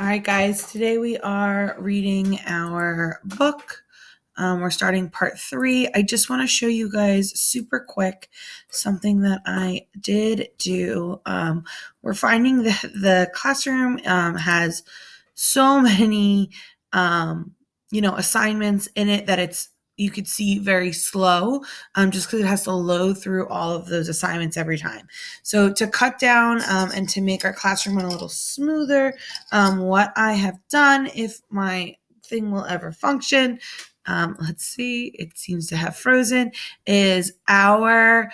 All right, guys, today we are reading our book. We're starting part 3. I just want to show you guys super quick something that I did do. We're finding that the classroom has so many, assignments in it that you could see very slow just because it has to load through all of those assignments every time. So to cut down and to make our classroom run a little smoother, what I have done, if my thing will ever function, let's see, it seems to have frozen, is our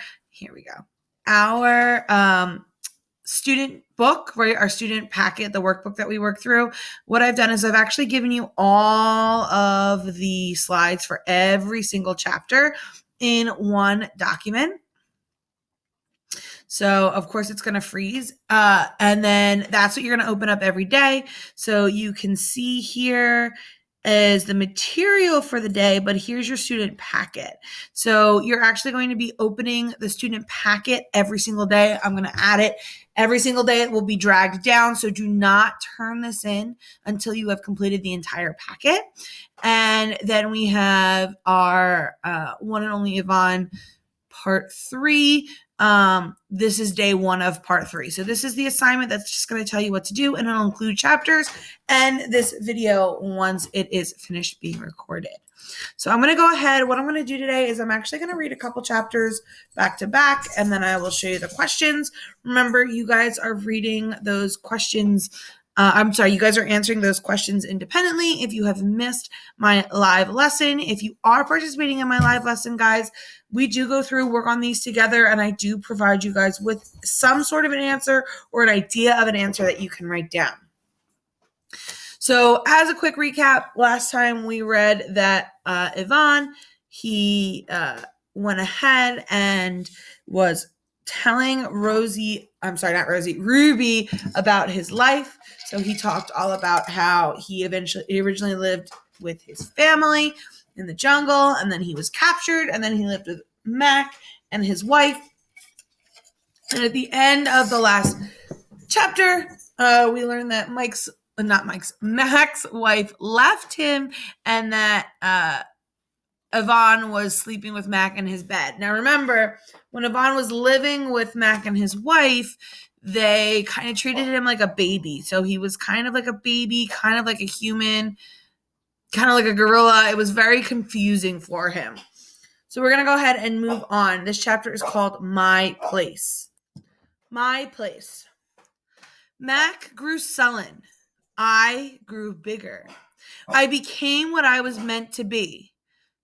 student book, right? Our student packet, the workbook that we work through. What I've done is I've actually given you all of the slides for every single chapter in one document. So of course it's going to freeze. And then that's what you're going to open up every day. So you can see here is the material for the day, but here's your student packet. So you're actually going to be opening the student packet every single day. I'm going to add it every single day. It will be dragged down. So do not turn this in until you have completed the entire packet. And then we have our one and only Yvonne part 3. This is day 1 of part 3. So this is the assignment that's just going to tell you what to do, and it'll include chapters and this video once it is finished being recorded. So I'm going to go ahead. What I'm going to do today is I'm actually going to read a couple chapters back to back, and then I will show you the questions. Remember, you guys are reading those questions. You guys are answering those questions independently. If you have missed my live lesson, if you are participating in my live lesson, guys, we do go through, work on these together, and I do provide you guys with some sort of an answer or an idea of an answer that you can write down. So as a quick recap, last time we read that Yvonne, he went ahead and was telling Ruby about his life. So he talked all about how he originally lived with his family in the jungle, and then he was captured, and then he lived with Mac and his wife. And at the end of the last chapter, we learned that Mac's wife left him, and that Yvonne was sleeping with Mac in his bed. Now remember, when Yvonne was living with Mac and his wife, they kind of treated him like a baby. So he was kind of like a baby, kind of like a human, kind of like a gorilla. It was very confusing for him. So we're going to go ahead and move on. This chapter is called My Place. My Place. Mac grew sullen. I grew bigger. I became what I was meant to be.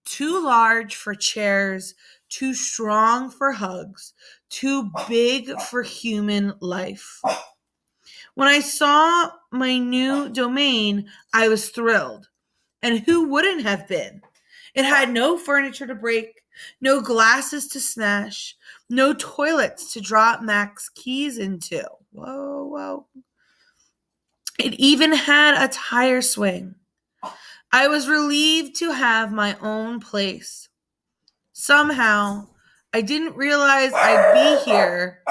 Too large for chairs, too strong for hugs, too big for human life. When I saw my new domain, I was thrilled. And who wouldn't have been? It had no furniture to break, no glasses to smash, no toilets to drop Mac's keys into. Whoa. It even had a tire swing. I was relieved to have my own place. Somehow, I didn't realize I'd be here.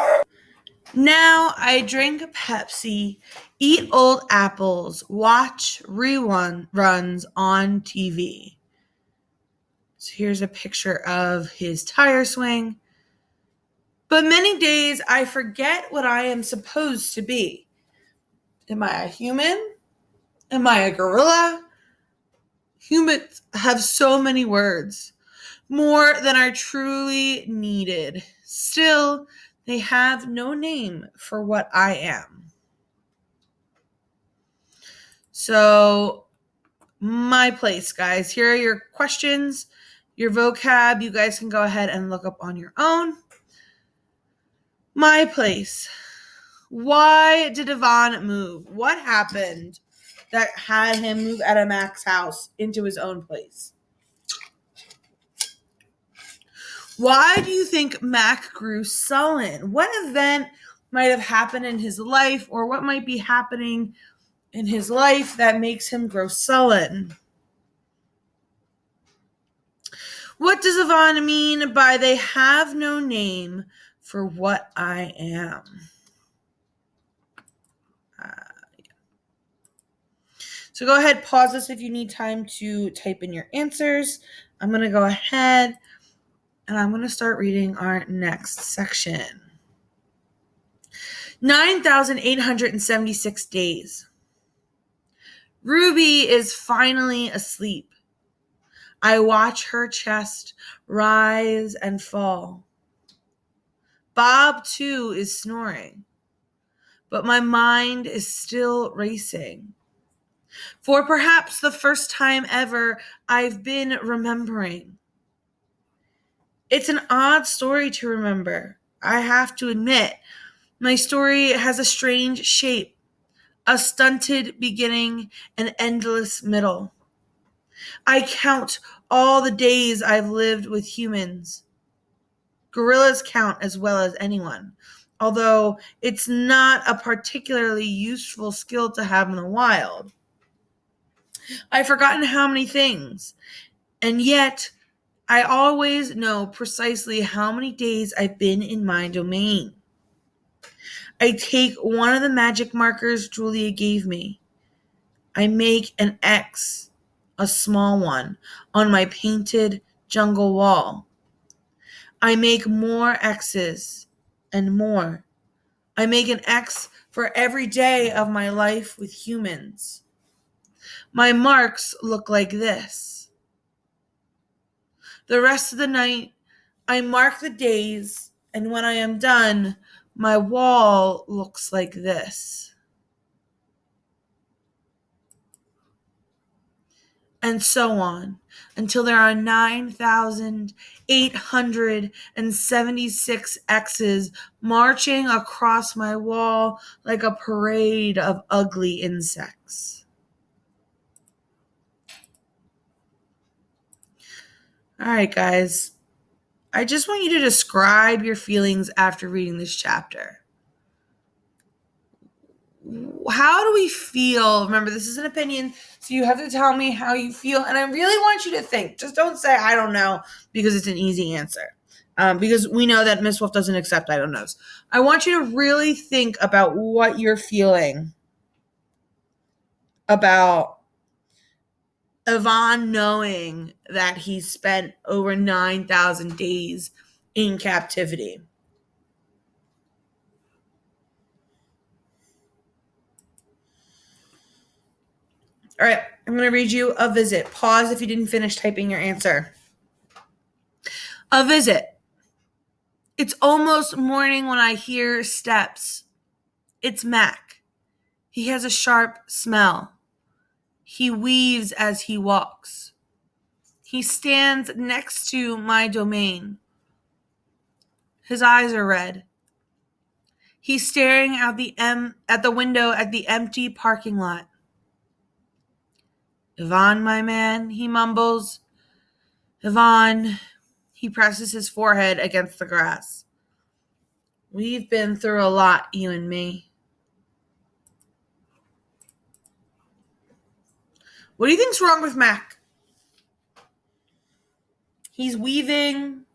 Now I drink Pepsi, eat old apples, watch reruns on TV. So here's a picture of his tire swing. But many days I forget what I am supposed to be. Am I a human? Am I a gorilla? Humans have so many words, more than are truly needed. Still, they have no name for what I am. So, my place, guys. Here are your questions, your vocab. You guys can go ahead and look up on your own. My place. Why did Yvonne move? What happened that had him move out of Mac's house into his own place? Why do you think Mac grew sullen? What event might have happened in his life, or what might be happening in his life that makes him grow sullen? What does Yvonne mean by they have no name for what I am? So go ahead, pause this if you need time to type in your answers. I'm going to go ahead and I'm going to start reading our next section. 9,876 days. Ruby is finally asleep. I watch her chest rise and fall. Bob, too, is snoring, but my mind is still racing. For perhaps the first time ever, I've been remembering. It's an odd story to remember, I have to admit. My story has a strange shape, a stunted beginning, an endless middle. I count all the days I've lived with humans. Gorillas count as well as anyone, although it's not a particularly useful skill to have in the wild. I've forgotten how many things, and yet I always know precisely how many days I've been in my domain. I take one of the magic markers Julia gave me. I make an X, a small one, on my painted jungle wall. I make more X's and more. I make an X for every day of my life with humans. My marks look like this. The rest of the night, I mark the days, and when I am done, my wall looks like this. And so on, until there are 9,876 X's marching across my wall like a parade of ugly insects. All right, guys. I just want you to describe your feelings after reading this chapter. How do we feel? Remember, this is an opinion, so you have to tell me how you feel. And I really want you to think. Just don't say, I don't know, because it's an easy answer. Because we know that Miss Wolf doesn't accept I don't knows. I want you to really think about what you're feeling about Yvonne knowing that he spent over 9,000 days in captivity. All right, I'm going to read you a visit. Pause if you didn't finish typing your answer. A visit. It's almost morning when I hear steps. It's Mac. He has a sharp smell. He weaves as he walks. He stands next to my domain. His eyes are red. He's staring out at the window at the empty parking lot. Yvonne, my man, he mumbles. Yvonne, he presses his forehead against the grass. We've been through a lot, you and me. What do you think's wrong with Mac? He's weaving.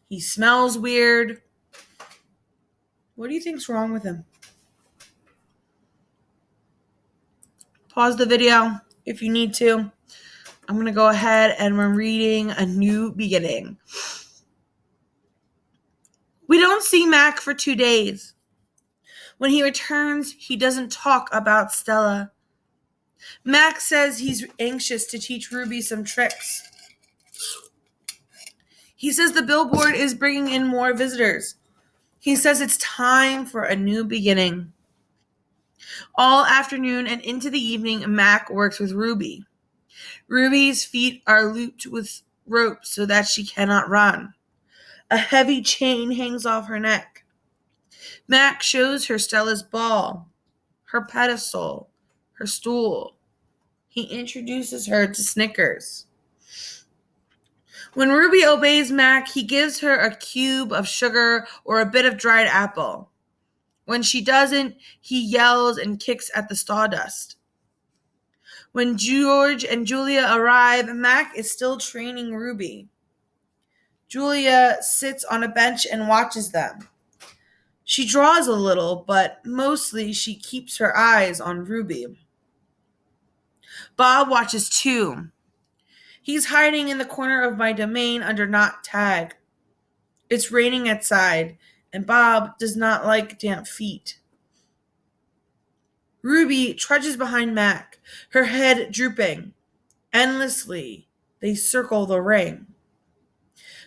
He smells weird. What do you think's wrong with him? Pause the video if you need to. I'm going to go ahead and we're reading A New Beginning. We don't see Mac for 2 days. When he returns, he doesn't talk about Stella. Mac says he's anxious to teach Ruby some tricks. He says the billboard is bringing in more visitors. He says it's time for a new beginning. All afternoon and into the evening, Mac works with Ruby. Ruby's feet are looped with rope so that she cannot run. A heavy chain hangs off her neck. Mac shows her Stella's ball, her pedestal, her stool. He introduces her to Snickers. When Ruby obeys Mac, he gives her a cube of sugar or a bit of dried apple. When she doesn't, he yells and kicks at the sawdust. When George and Julia arrive, Mac is still training Ruby. Julia sits on a bench and watches them. She draws a little, but mostly she keeps her eyes on Ruby. Bob watches too. He's hiding in the corner of my domain under not tag. It's raining outside, and Bob does not like damp feet. Ruby trudges behind Mac, her head drooping. Endlessly, they circle the ring.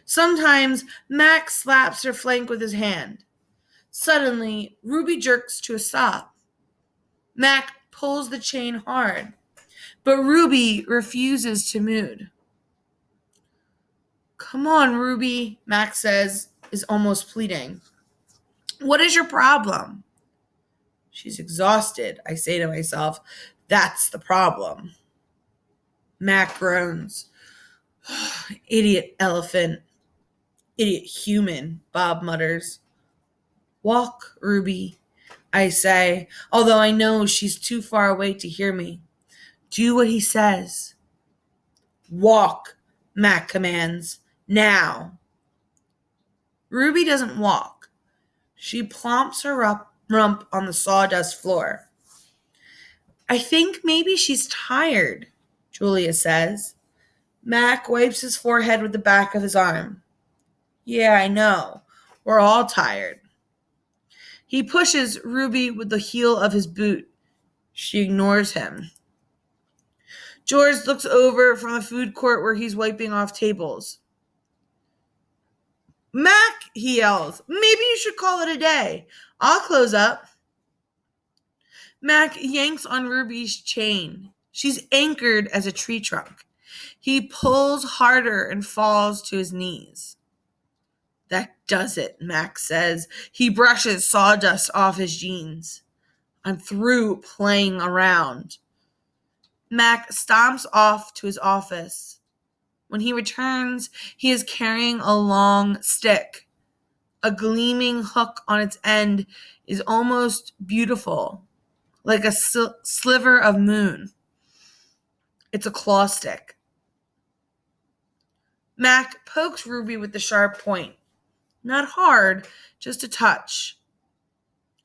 Sometimes Mac slaps her flank with his hand. Suddenly, Ruby jerks to a stop. Mac pulls the chain hard, but Ruby refuses to move. Come on, Ruby, Mac says, is almost pleading. What is your problem? She's exhausted, I say to myself. That's the problem. Mac groans. Idiot elephant. Idiot human, Bob mutters. Walk, Ruby, I say, although I know she's too far away to hear me. Do what he says. Walk, Mac commands. Now. Ruby doesn't walk. She plumps her rump on the sawdust floor. I think maybe she's tired, Julia says. Mac wipes his forehead with the back of his arm. Yeah, I know. We're all tired. He pushes Ruby with the heel of his boot. She ignores him. George looks over from the food court where he's wiping off tables. Mac, he yells, maybe you should call it a day. I'll close up. Mac yanks on Ruby's chain. She's anchored as a tree trunk. He pulls harder and falls to his knees. That does it, Mac says. He brushes sawdust off his jeans. I'm through playing around. Mac stomps off to his office. When he returns, he is carrying a long stick. A gleaming hook on its end is almost beautiful, like a sliver of moon. It's a claw stick. Mac pokes Ruby with the sharp point. Not hard, just a touch.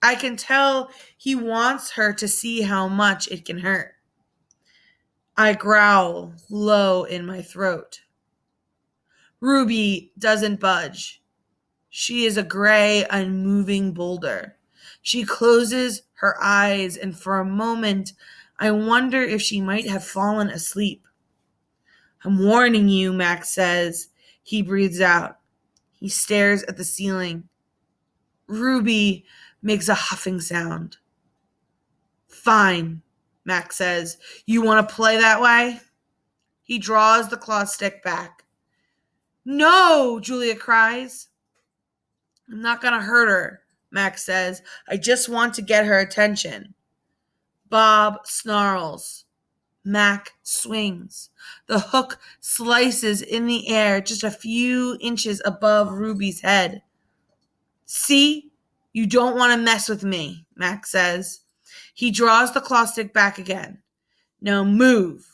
I can tell he wants her to see how much it can hurt. I growl low in my throat. Ruby doesn't budge. She is a gray, unmoving boulder. She closes her eyes, and for a moment, I wonder if she might have fallen asleep. I'm warning you, Max says. He breathes out. He stares at the ceiling. Ruby makes a huffing sound. Fine, Max says. You want to play that way? He draws the claw stick back. No, Julia cries. I'm not going to hurt her, Max says. I just want to get her attention. Bob snarls. Mac swings. The hook slices in the air just a few inches above Ruby's head. See? You don't want to mess with me, Mac says. He draws the claw stick back again. Now move.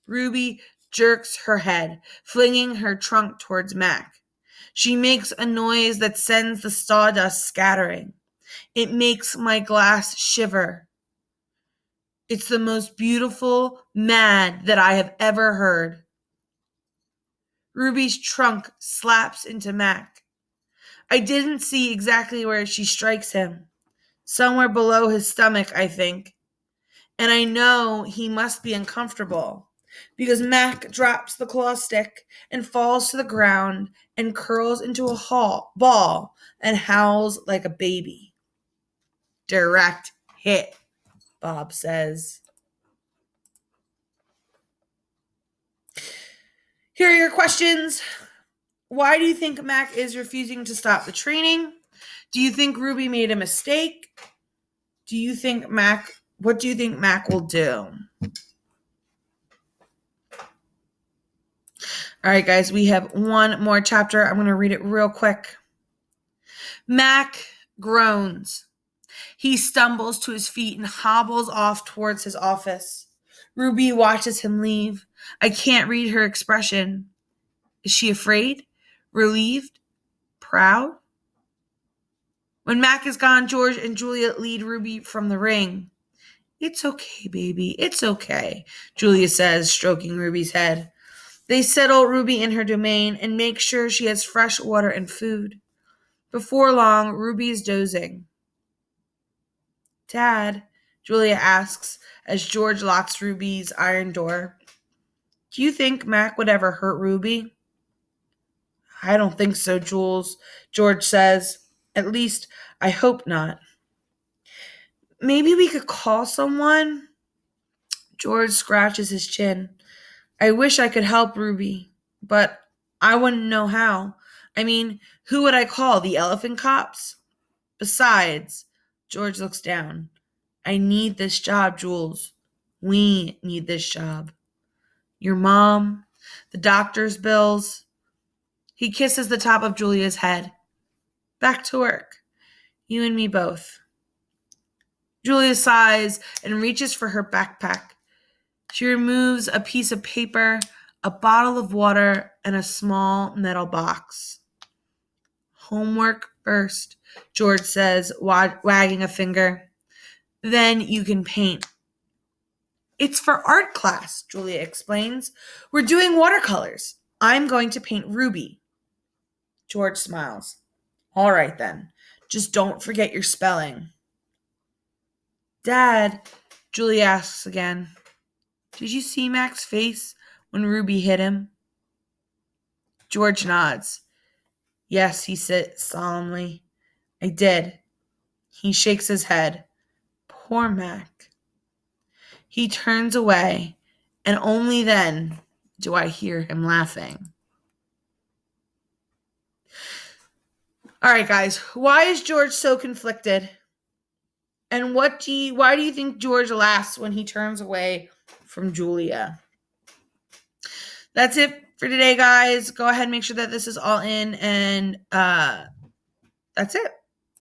Ruby jerks her head, flinging her trunk towards Mac. She makes a noise that sends the sawdust scattering. It makes my glass shiver. It's the most beautiful mad that I have ever heard. Ruby's trunk slaps into Mac. I didn't see exactly where she strikes him. Somewhere below his stomach, I think. And I know he must be uncomfortable because Mac drops the claw stick and falls to the ground and curls into a ball and howls like a baby. Direct hit, Bob says. Here are your questions. Why do you think Mac is refusing to stop the training? Do you think Ruby made a mistake? What do you think Mac will do? All right, guys, we have one more chapter. I'm going to read it real quick. Mac groans. He stumbles to his feet and hobbles off towards his office. Ruby watches him leave. I can't read her expression. Is she afraid? Relieved? Proud? When Mac is gone, George and Julia lead Ruby from the ring. It's okay, baby. It's okay, Julia says, stroking Ruby's head. They settle Ruby in her domain and make sure she has fresh water and food. Before long, Ruby is dozing. Dad, Julia asks as George locks Ruby's iron door, do you think Mac would ever hurt Ruby? I don't think so, Jules, George says. At least, I hope not. Maybe we could call someone? George scratches his chin. I wish I could help Ruby, but I wouldn't know how. I mean, who would I call? The elephant cops? Besides, George looks down. I need this job, Jules. We need this job. Your mom, the doctor's bills. He kisses the top of Julia's head. Back to work. You and me both. Julia sighs and reaches for her backpack. She removes a piece of paper, a bottle of water, and a small metal box. Homework first, George says, wagging a finger. Then you can paint. It's for art class, Julia explains. We're doing watercolors. I'm going to paint Ruby. George smiles. All right, then. Just don't forget your spelling. Dad, Julia asks again, did you see Mac's face when Ruby hit him? George nods. Yes, he said solemnly. I did. He shakes his head. Poor Mac. He turns away, and only then do I hear him laughing. All right, guys, why is George so conflicted? And why do you think George laughs when he turns away from Julia? That's it for today, guys. Go ahead and make sure that this is all in, and that's it.